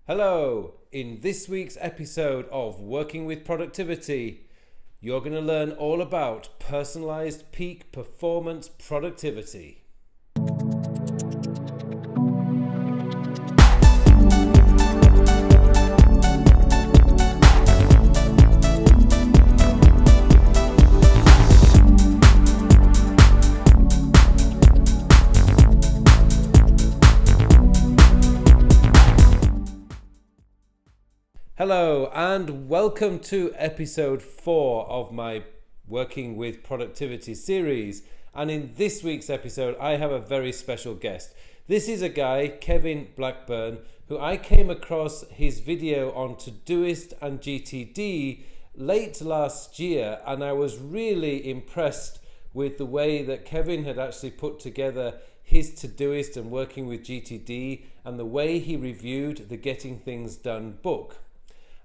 Hello! In this week's episode of Working with Productivity, you're going to learn all about personalized peak performance productivity. Hello and welcome to episode 4 of my Working with Productivity series. And in this week's episode, I have a very special guest. This is a guy, Kevin Blackburn, who I came across his video on Todoist and GTD late last year, and I was really impressed with the way that Kevin had actually put together his Todoist and working with GTD and the way he reviewed the Getting Things Done book.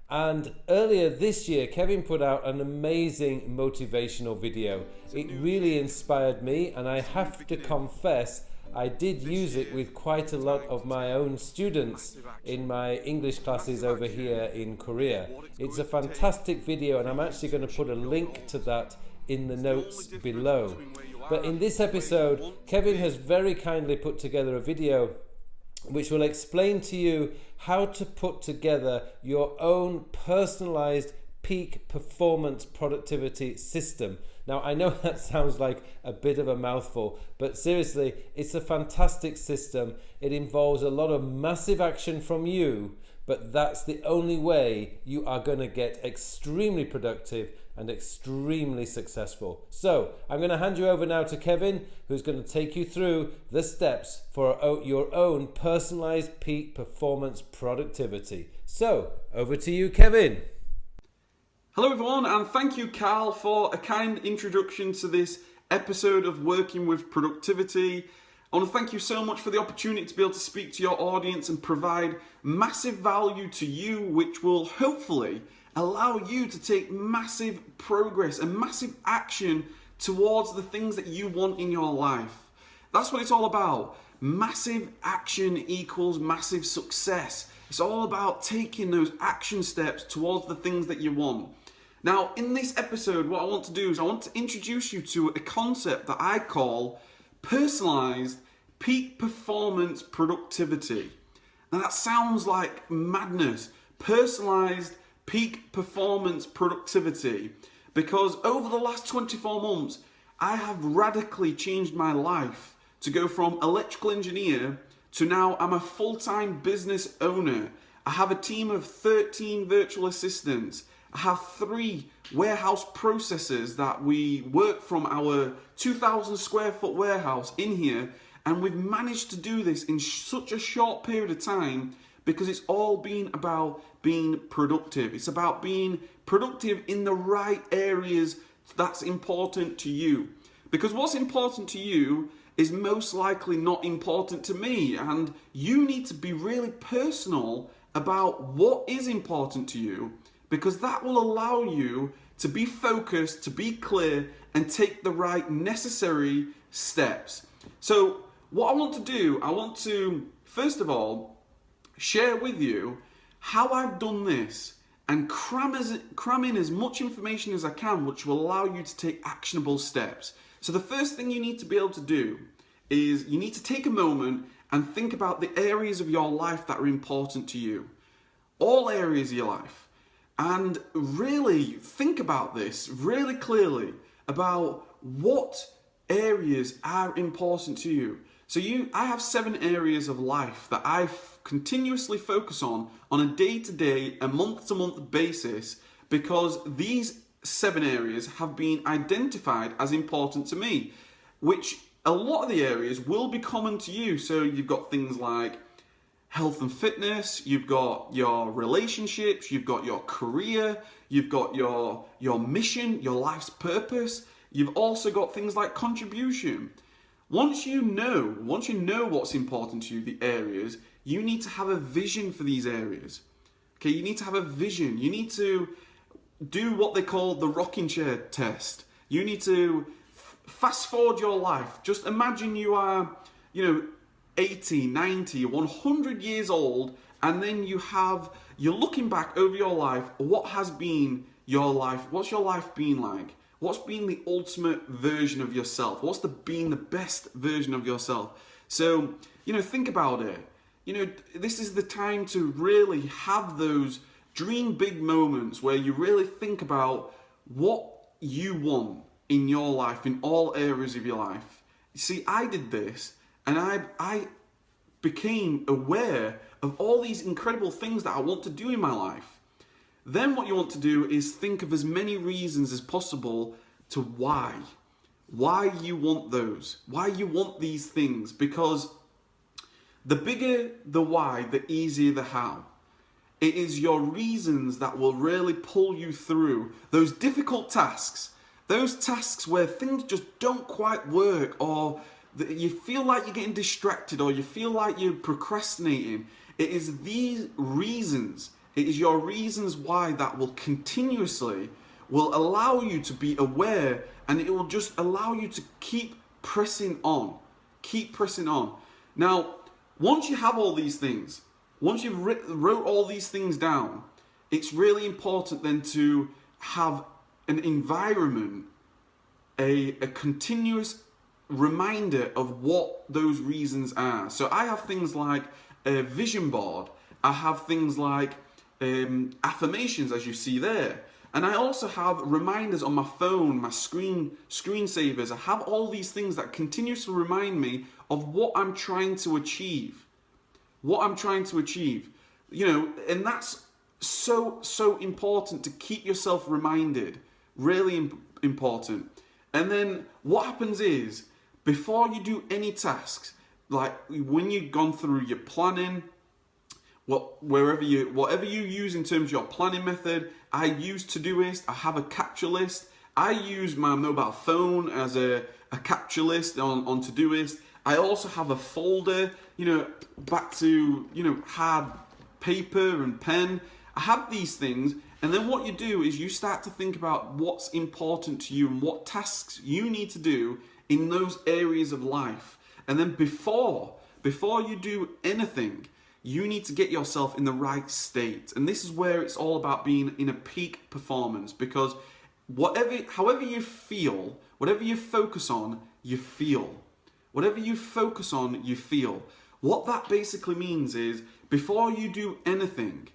And earlier this year, Kevin put out an amazing motivational video. It really inspired me, and I have to confess, I did use it with quite a lot of my own students in my English classes over here in Korea. It's a fantastic video, and I'm actually going to put a link to that in the notes below. But in this episode, Kevin has very kindly put together a video which will explain to you how to put together your own personalized peak performance productivity system. Now, I know that sounds like a bit of a mouthful, but seriously, it's a fantastic system. It involves a lot of massive action from you, but that's the only way you are going to get extremely productive and extremely successful. So I'm going to hand you over now to Kevin, who's going to take you through the steps for your own personalized peak performance productivity. So over to you, Kevin. Hello everyone, and thank you, Carl, for a kind introduction to this episode of Working with Productivity. I want to thank you so much for the opportunity to be able to speak to your audience and provide massive value to you, which will hopefully allow you to take massive progress and massive action towards the things that you want in your life. That's what it's all about. Massive action equals massive success. It's all about taking those action steps towards the things that you want. Now, in this episode, what I want to do is I want to introduce you to a concept that I call personalized peak performance productivity. Now, that sounds like madness. Personalized peak performance productivity, because over the last 24 months I have radically changed my life to go from electrical engineer to now I'm a full-time business owner. I have a team of 13 virtual assistants. I have 3 warehouse processors that we work from our 2,000 square foot warehouse in here, and we've managed to do this in such a short period of time because it's all been about being productive. It's about being productive in the right areas that's important to you. Because what's important to you is most likely not important to me, and you need to be really personal about what is important to you, because that will allow you to be focused, to be clear, and take the right necessary steps. So what I want to do, I want to, first of all, share with you how I've done this and cram in as much information as I can, which will allow you to take actionable steps. So the first thing you need to be able to do is you need to take a moment and think about the areas of your life that are important to you. All areas of your life. And really think about this really clearly about what areas are important to you. So I have 7 areas of life that I continuously focus on a day-to-day, a month-to-month basis, because these 7 areas have been identified as important to me, which a lot of the areas will be common to you. So you've got things like health and fitness, you've got your relationships, you've got your career, you've got your mission, your life's purpose. You've also got things like contribution. Once you know what's important to you, the areas, you need to have a vision for these areas. Okay, you need to have a vision. You need to do what they call the rocking chair test. You need to fast forward your life. Just imagine you are, 80, 90, 100 years old, and then you're looking back over your life. What has been your life? What's your life been like? What's been the ultimate version of yourself? What's been the best version of yourself? So, think about it. This is the time to really have those dream big moments where you really think about what you want in your life, in all areas of your life. You see, I did this, and I became aware of all these incredible things that I want to do in my life. Then what you want to do is think of as many reasons as possible to why you want those, why you want these things, because the bigger the why, the easier the how. It is your reasons that will really pull you through those difficult tasks, those tasks where things just don't quite work, or you feel like you're getting distracted, or you feel like you're procrastinating. It is these reasons, it is your reasons why that will allow you to be aware, and it will just allow you to keep pressing on. Keep pressing on. Now, once you have all these things, once you've wrote all these things down, it's really important then to have an environment, a continuous reminder of what those reasons are. So I have things like a vision board. I have things like affirmations, as you see there. And I also have reminders on my phone, my screensavers. I have all these things that continuously remind me of what I'm trying to achieve. And that's so important to keep yourself reminded. Really important. And then what happens is, before you do any tasks, like when you've gone through your planning, whatever you use in terms of your planning method, I use Todoist. I have a capture list. I use my mobile phone as a capture list on Todoist. I also have a folder, back to, hard paper and pen. I have these things, and then what you do is you start to think about what's important to you and what tasks you need to do in those areas of life. And then before you do anything, you need to get yourself in the right state. And this is where it's all about being in a peak performance, because however you feel, whatever you focus on, you feel. Whatever you focus on, you feel. What that basically means is, before you do anything,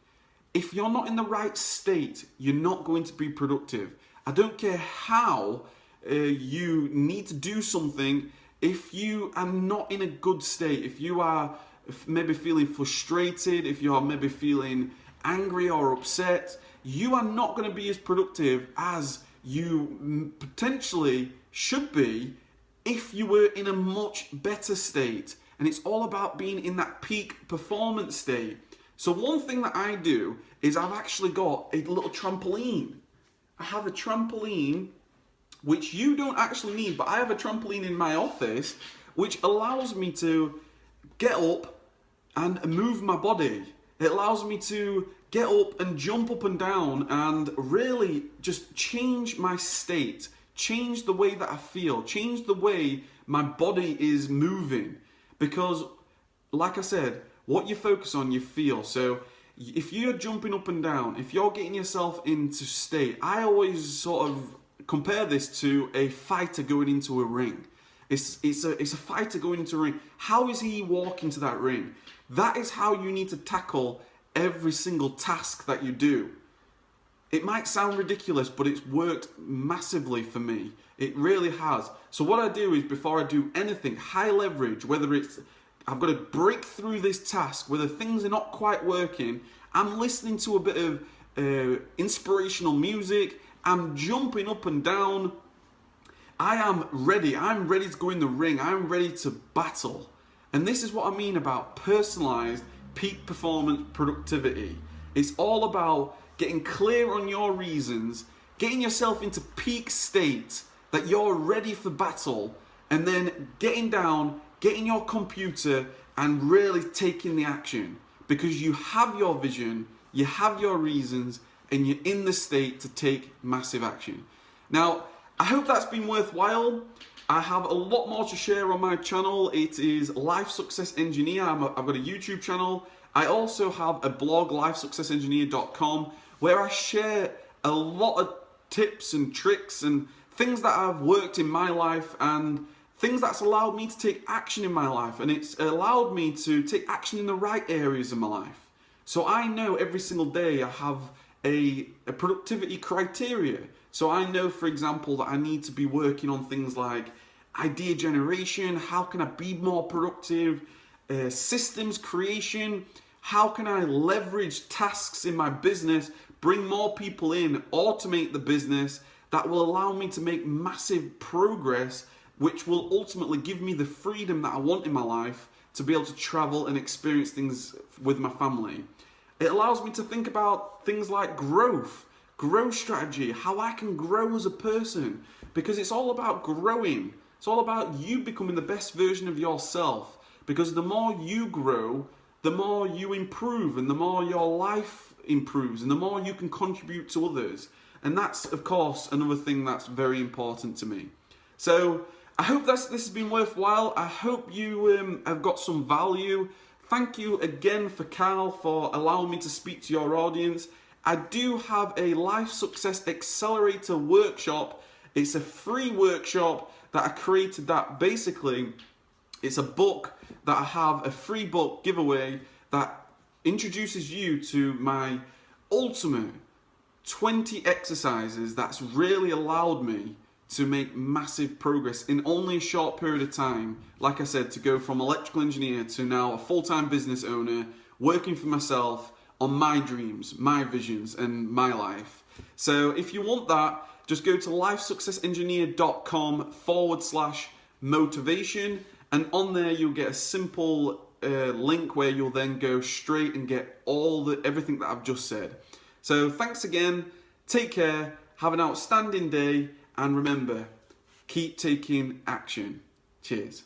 if you're not in the right state, you're not going to be productive. I don't care how you need to do something. If you are not in a good state, if you are maybe feeling frustrated, if you are maybe feeling angry or upset, you are not going to be as productive as you potentially should be if you were in a much better state. And it's all about being in that peak performance state. So one thing that I do is I've actually got a little trampoline. I have a trampoline, which you don't actually need, but I have a trampoline in my office, which allows me to get up and move my body. It allows me to get up and jump up and down and really just change my state, change the way that I feel, change the way my body is moving. Because, like I said, what you focus on, you feel. So if you're jumping up and down, if you're getting yourself into state, I always sort of compare this to a fighter going into a ring. It's a fighter going into a ring. How is he walking to that ring? That is how you need to tackle every single task that you do. It might sound ridiculous, but it's worked massively for me. It really has. So what I do is, before I do anything, high leverage, whether it's I've got to break through this task, whether things are not quite working, I'm listening to a bit of inspirational music, I'm jumping up and down, I am ready. I'm ready to go in the ring. I'm ready to battle. And this is what I mean about personalized peak performance productivity. It's all about getting clear on your reasons, getting yourself into peak state that you're ready for battle, and then getting down, getting your computer and really taking the action, because you have your vision, you have your reasons, and you're in the state to take massive action. Now, I hope that's been worthwhile. I have a lot more to share on my channel. It is Life Success Engineer. I've got a YouTube channel. I also have a blog, lifesuccessengineer.com, where I share a lot of tips and tricks and things that have worked in my life and things that's allowed me to take action in my life, and it's allowed me to take action in the right areas of my life. So I know every single day I have a productivity criteria. So I know, for example, that I need to be working on things like idea generation, how can I be more productive, systems creation, how can I leverage tasks in my business, bring more people in, automate the business that will allow me to make massive progress, which will ultimately give me the freedom that I want in my life to be able to travel and experience things with my family. It allows me to think about things like growth strategy, how I can grow as a person, because it's all about growing. It's all about you becoming the best version of yourself, because the more you grow, the more you improve, and the more your life improves, and the more you can contribute to others. And that's, of course, another thing that's very important to me. So I hope this has been worthwhile. I hope you have got some value. Thank you again for Carl for allowing me to speak to your audience. I do have a Life Success Accelerator workshop. It's a free workshop that I created that basically, it's a book that I have, a free book giveaway that introduces you to my ultimate 20 exercises that's really allowed me to make massive progress in only a short period of time. Like I said, to go from electrical engineer to now a full-time business owner, working for myself on my dreams, my visions, and my life. So if you want that, just go to lifesuccessengineer.com/motivation, and on there you'll get a simple link where you'll then go straight and get everything that I've just said. So thanks again, take care, have an outstanding day, and remember, keep taking action. Cheers.